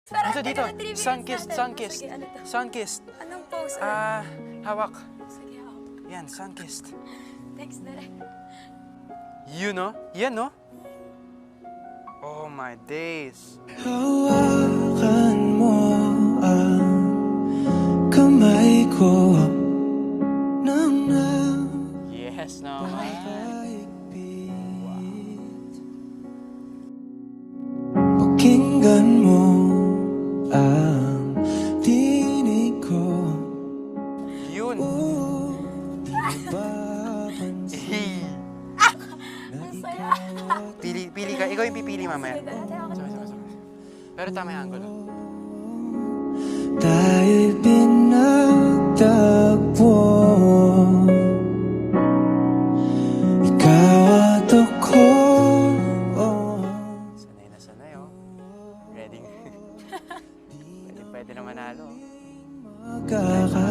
Ito dito. Sun-kissed, sun-kissed. Sige, ano to? Sun-kissed. Anong pose? Hawak. Sige, ako. Yan, sun-kissed. Text direct. You know? Yan, no? Oh my days. Hawakan mo ang kamay ko nang Yes, naman. napaigpit. Pakinggan mo ang tinig ko. Yun. Di mapapansin na ikaw at Pili ka. Ikaw yung pipili mamaya. Dati ako. Pero tama yung angulo. tayo'y pinagtagpo. Ikaw at ako. Sanay na sanay, oh. Ready. Pwede na manalo. Magkaka